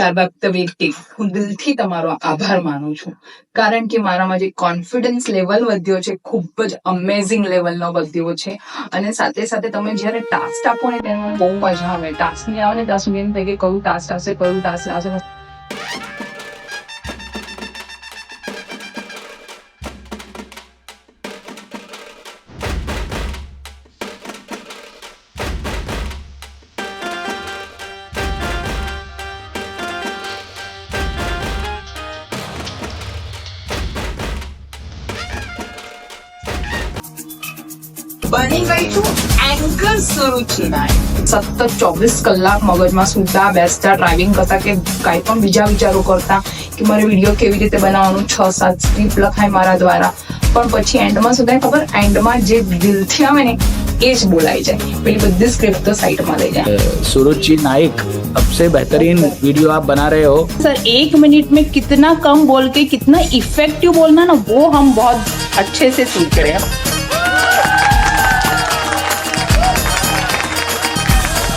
નમસ્કાર વ્યક્તિ હું દિલથી તમારો આભાર માનું છું, કારણ કે મારામાં જે કોન્ફિડન્સ લેવલ વધ્યો છે ખૂબ જ અમેઝિંગ લેવલનો વધ્યો છે. અને સાથે સાથે તમે જ્યારે ટાસ્ક આપો ને ત્યારે મને બહુ મજા આવે. ટાસ્ક ની આવે ને ત્યાં સુધી એમ થાય કે કયું ટાસ્ક આવશે કયું ટાસ્ક આવશે. બની ગઈ છું એન્કર સુરુચિ નાયક. સતત 24 કલાક મગજમાં સુતા બેસતા ડ્રાઇવિંગ કરતા કે કાંઈ પણ બીજા વિચારો કરતા કે મારે વિડીયો કેવી રીતે બનાવવાનું, 6-7 સ્ક્રિપ્ટ લખાય મારા દ્વારા, પણ પછી એન્ડમાં શું થાય ખબર? એન્ડમાં જે દિલથી આવે ને એ જ બોલાઈ જાય, પેલી બધી સ્ક્રિપ્ટ તો સાઈડમાં લઈ જાય. सुरुचि नाइक अब से बेहतरीन वीडियो आप बना रहे हो सर. 1 मिनट में कितना कम बोल के कितना इफेक्टिव बोलना ना, वो हम बहुत अच्छे से सीख रहे हैं.